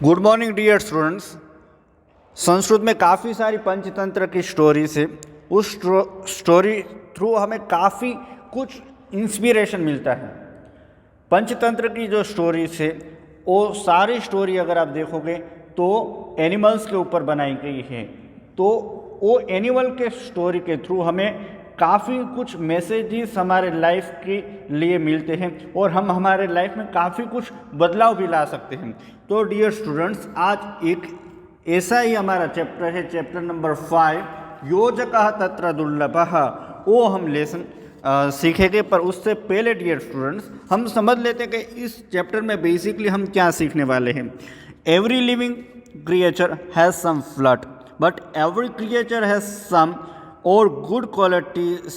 Good morning dear students. Sanskrit में काफ़ी सारी पंचतंत्र की स्टोरीज है। उस स्टोरी थ्रू हमें काफ़ी कुछ इंस्पिरेशन मिलता है। पंचतंत्र की जो स्टोरीज है वो सारी स्टोरी अगर आप देखोगे तो एनिमल्स के ऊपर बनाई गई है। तो वो एनिमल के स्टोरी के थ्रू हमें काफ़ी कुछ मैसेजेस हमारे लाइफ के लिए मिलते हैं और हम हमारे लाइफ में काफ़ी कुछ बदलाव भी ला सकते हैं। तो डियर स्टूडेंट्स, आज एक ऐसा ही हमारा चैप्टर है, चैप्टर नंबर 5, योजकः तत्र दुर्लभः। वो हम लेसन सीखेंगे, पर उससे पहले डियर स्टूडेंट्स हम समझ लेते हैं कि इस चैप्टर में बेसिकली हम क्या सीखने वाले हैं। Every living creature has some fault, but every creature has some or good qualities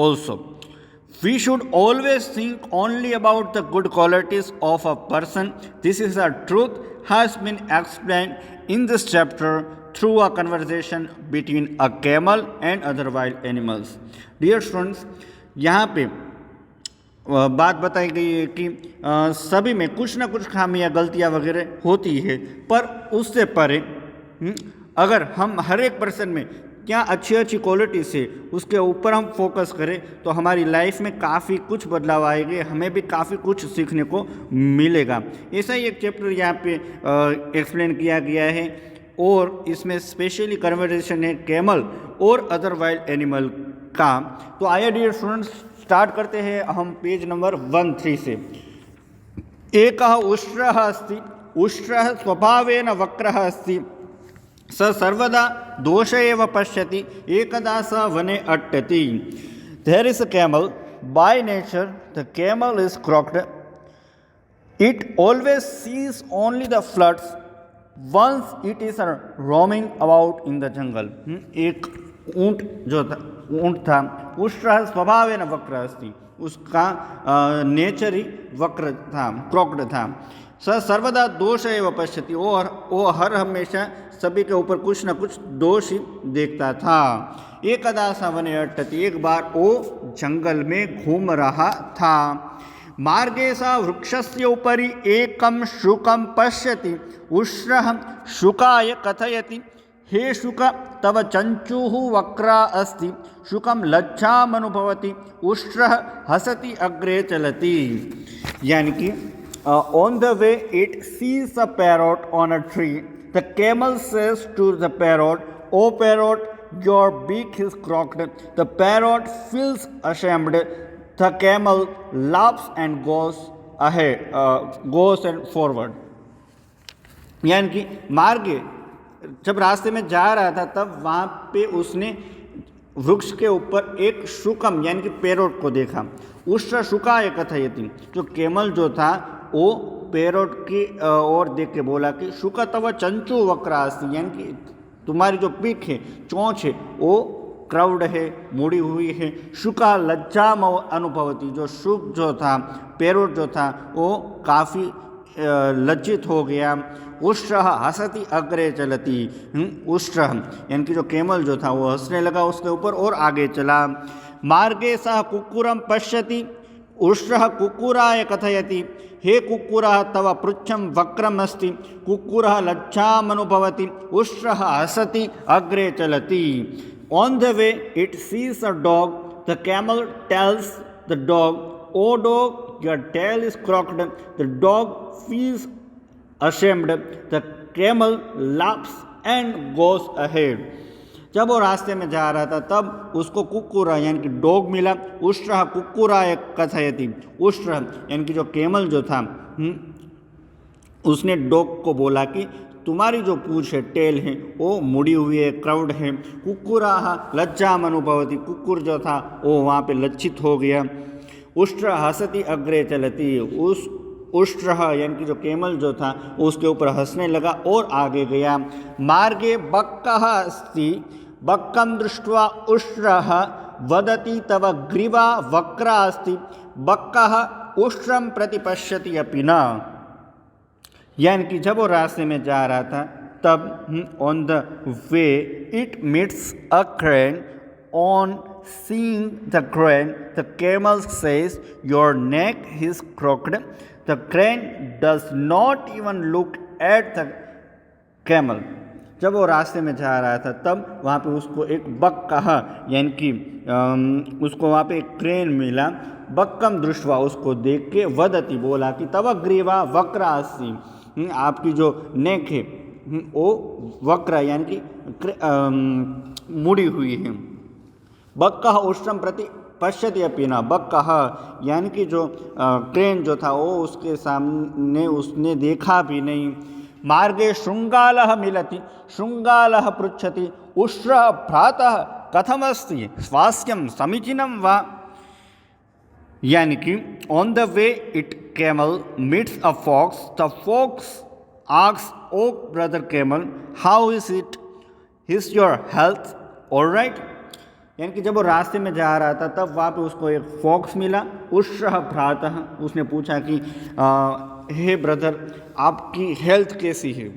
also. We should always think only about the good qualities of a person. This is a truth has been explained in this chapter through a conversation between a camel and other wild animals. Dear students, यहाँ पे बात बताई गई है कि सभी में कुछ ना कुछ खामियां गलतियां वगैरह होती है, पर उससे परे अगर हम हर एक पर्सन में क्या अच्छी अच्छी क्वालिटीज़ है उसके ऊपर हम फोकस करें तो हमारी लाइफ में काफ़ी कुछ बदलाव आएंगे, हमें भी काफ़ी कुछ सीखने को मिलेगा। ऐसा ही एक चैप्टर यहाँ पे एक्सप्लेन किया गया है और इसमें स्पेशली कन्वर्सेशन है कैमल और अदर वाइल्ड एनिमल का। तो आइए डियर स्टूडेंट्स स्टार्ट करते हैं हम पेज नंबर 13 से। एकः उष्ट्रः अस्ति, उष्ट्रः स्वभावेन वक्रः अस्ति, स सर्वदा दोष एव पश्यति, एकदा स वने अट्टति। There is a camel, by nature the camel is crooked, it always sees only the floods, once it is roaming about in the jungle. एक ऊंट जो था, ऊंट था, उष्ट्रः स्वभावेन वक्र अस्ति, उसका नेचर ही वक्र था, क्रॉक्ड था। स सर्वदा दोष एव पश्यति, और वो हर हमेशा सभी के ऊपर कुछ न कुछ दोष ही देखता था। एकदा स वने अट्टति, एक बार वो जंगल में घूम रहा था। मार्गे स वृक्षस्य उपरि एकं शुकं पश्यति, उष्ट्रः शुकाय कथयति, हे शुक तव चंचुः वक्रा अस्ति, शुकं लज्जामनुभवति, उष्ट्रः हसति अग्रे चलति। यानी कि on the way it sees a parrot on a tree. The camel says to the parrot, "O parrot, your beak is crooked." The parrot feels ashamed. The camel laughs and goes ahead, goes and forward. यानी कि मार्गे जब रास्ते में जा रहा था तब वहाँ पे उसने वृक्ष के ऊपर एक शुकम यानी कि पैरोट को देखा। उष्ट्र शुकाय कथयति, जो कैमल जो था वो पैरोट की ओर देख के बोला कि शुक तव चंचु वक्रा अस्ति, यानी कि तुम्हारी जो पीठ है, चोंच है, वो क्राउड है, मुड़ी हुई है। शुका लज्जाम अनुभवती, जो शुक जो था, पैरोट जो था, वो काफ़ी लज्जित हो गया। उष्ट्रः हसति अग्रे चलति, उष्ट्रः यानी कि जो कैमल जो था वो हंसने लगा उसके ऊपर और आगे चला। मार्गे सः कुक्कुरं पश्यति, उष्ट्रः कुक्कुराय कथयति, हे कुक्कुरः तव पृच्छं वक्रम् अस्ति, कुक्कुरः लज्जामनुभवति, उष्ट्रः हसति अग्रे चलति। On the way it sees a dog, the camel tells the dog, oh dog your tail is crooked, the dog feels ashamed, the camel laughs and goes ahead. जब वो रास्ते में जा रहा था तब उसको कुक्कुरा यानी कि डॉग मिला। उष्ट्रः कुक्कुराय कथयति, उष्ट्र यानी कि जो कैमल जो था उसने डॉग को बोला कि तुम्हारी जो पूंछ है, टेल है, वो मुड़ी हुई है, क्राउड है। कुक्कुराः लज्जाम अनुभवति, कुक्कुर जो था वो वहाँ पे लज्जित हो गया। उष्ट्र हसति अग्रे चलति, उस उष्ट्रः यानी कि जो कैमल जो था उसके ऊपर हंसने लगा और आगे गया। मार्गे बक्कः अस्ति, बक्कं दृष्ट्वा उष्ट्रः वदति तव ग्रीवा वक्रा अस्ति, बक्कः उष्ट्रं प्रति पश्यति अपि न। यानी कि जब वो रास्ते में जा रहा था तब on the way it meets a crane, on seeing the crane, the camel says, "Your neck is crooked." The crane does not even look at the camel. जब वो रास्ते में जा रहा था तब वहाँ पे उसको एक बक कहा, यानी कि उसको वहाँ पे एक क्रेन मिला। बक्कम दृष्टवा, उसको देख के, वदति बोला कि तव ग्रीवा वक्रा अस्ति, आपकी जो नेक है वो वक्र यानी कि मुड़ी हुई है। बक्का उष्टम प्रति पश्यति अपि न, बक्का यानी कि जो क्रेन जो था वो उसके सामने उसने देखा भी नहीं। मार्गे शृंगालः मिलति, शृंगालः पृच्छति उष्ट्रः भ्रातः कथमस्ति स्वास्थ्यं समीचीनं वा, यानी कि on the way it camel meets a fox, the fox asks O brother camel how is it, is your health alright. यानी कि जब वो रास्ते में जा रहा था तब वहाँ पे उसको एक फॉक्स मिला। उष्ट्रः भ्रातः, उसने पूछा कि हे ब्रदर आपकी हेल्थ कैसी है।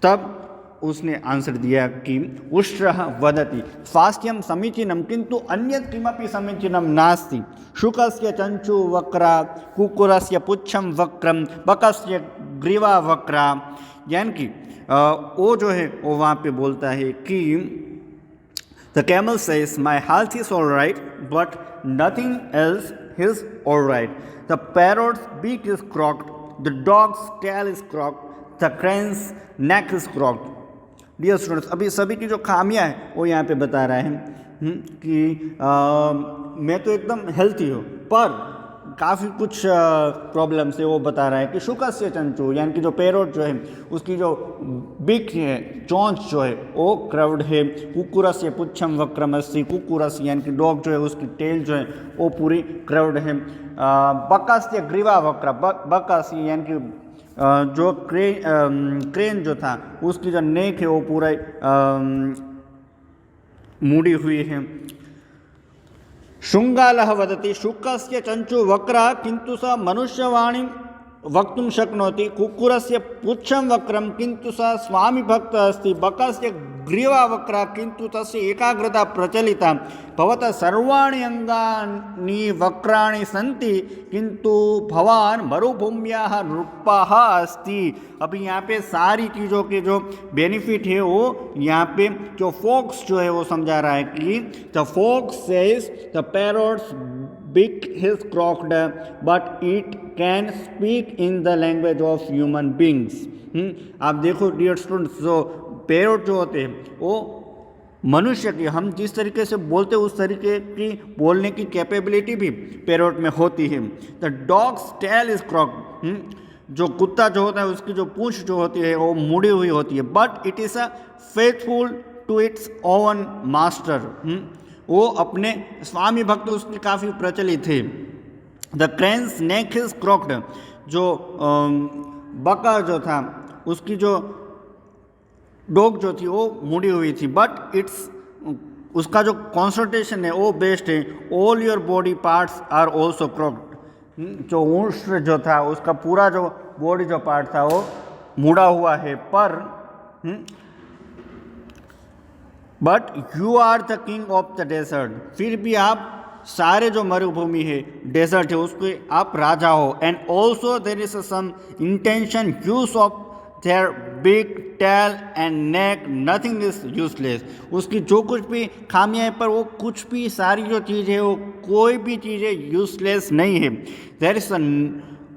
तब उसने आंसर दिया कि उष्ट्रः वदति स्वास्थ्यं समीचीनं किन्तु अन्यत् किमपि समीचीनं नास्ति। शुकस्य चंचु वक्रा, कुक्कुरस्य पुच्छं वक्रम, बकस्य ग्रीवा वक्रा। यानी कि वो जो है वो वहाँ पे बोलता है कि the camel says my health is all right but nothing else is all right. The parrot's beak is crooked, the dog's tail is crooked, the crane's neck is crooked. Dear students, अभी सभी की जो खामियां हैं वो यहाँ पे बता रहा है कि मैं तो एकदम हेल्थी हूँ पर काफ़ी कुछ प्रॉब्लम्स है। वो बता रहा है कि शुकस्य चंचू यानी कि जो पैरोट जो है उसकी जो बिक है, चोंच जो है वो क्रव्ड है। कुक्कुरस्य पुच्छम वक्रमस्य, कुक्कुरस यानी कि डॉग जो है उसकी टेल जो है वो पूरी क्रव्ड है। बकस्य ग्रीवा वक्र, बकस यानी कि जो क्रेन जो था उसकी जो नेक है वो पूरा मुड़ी हुई है। शृंगालः वदति शुकस्य चंचु वक्रा किंतु स मनुष्यवाणी वक्तुं शक्नोति, कुक्कुरस्य पुच्छं वक्रम किंतु स स्वामी भक्त अस्ति, बकस्य ग्रीवा वक्रा किंतु तस्य एकाग्रता प्रचलिता, भवतः सर्वाणि अंगानि वक्राणि सन्ति किंतु भवान मरुभूम्याः नृपः अस्ति। अभी यहाँ पे सारी चीज़ों के जो बेनिफिट है वो यहाँ पे जो फॉक्स जो है वो समझा रहा है कि the fox says the parrot's beak is crooked but it can speak in the language of human beings. आप देखो डियर स्टूडेंट्स, जो पैरट जो होते हैं वो मनुष्य की, हम जिस तरीके से बोलते हैं उस तरीके की बोलने की कैपेबिलिटी भी पैरट में होती है। The dogs tell is crooked, जो कुत्ता जो होता है उसकी जो पूंछ जो होती है वो मुड़ी हुई होती है, but it is a faithful to its own master, वो अपने स्वामी भक्त उसकी काफ़ी प्रचलित थे। The crane's neck is crooked, जो बकर जो था उसकी जो डॉग जो थी वो मुड़ी हुई थी, बट इट्स उसका जो कॉन्संट्रेशन है वो बेस्ट है। All your body parts are also crooked, जो ऊँट जो था उसका पूरा जो बॉडी जो पार्ट था वो मुड़ा हुआ है, पर but you are the king of the desert, फिर भी आप सारे जो मरुभूमि है डेजर्ट है उसके आप राजा हो। And also there is some intention use of their big tail and neck, nothing is useless. उसकी जो कुछ भी खामियां हैं पर वो कुछ भी सारी जो चीज़ है वो कोई भी चीज़ें यूजलेस नहीं है। देर इज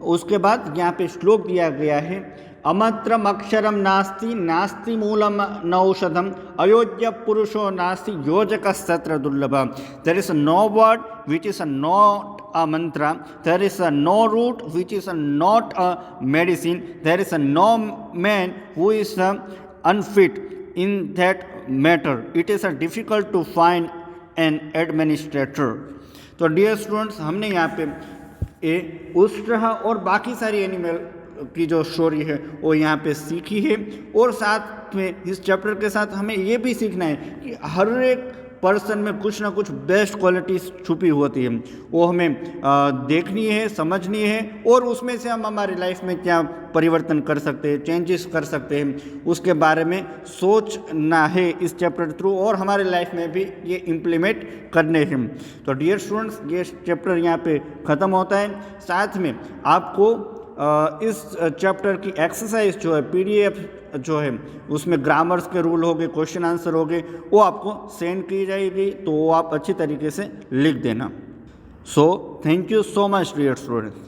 उसके बाद यहाँ पे श्लोक दिया गया है, अमत्रम अक्षरम नास्ति नास्ति मूलम न औषधम, अयोज्य पुरुषो नास्ति योजकस्तत्र दुर्लभम। There is no word which is not a mantra, there is a no root which is not a medicine, there is a no man who is unfit in that matter, it is difficult to find an administrator. तो dear students, हमने यहाँ पे उष्ट्रः और बाकी सारी animal की जो story है वो यहाँ पे सीखी है, और साथ में इस चैप्टर के साथ हमें ये भी सीखना है कि हर एक पर्सन में कुछ ना कुछ बेस्ट क्वालिटीज़ छुपी होती है, वो हमें देखनी है, समझनी है और उसमें से हम हमारी लाइफ में क्या परिवर्तन कर सकते हैं, चेंजेस कर सकते हैं, उसके बारे में सोचना है इस चैप्टर थ्रू और हमारे लाइफ में भी ये इम्प्लीमेंट करने हैं। तो डियर स्टूडेंट्स, ये चैप्टर यहाँ पे ख़त्म होता है। साथ में आपको इस चैप्टर की एक्सरसाइज जो है PDF जो है उसमें ग्रामर्स के रूल हो गए, क्वेश्चन आंसर हो गए, वो आपको सेंड की जाएगी, तो वो आप अच्छी तरीके से लिख देना। So thank you so much dear students.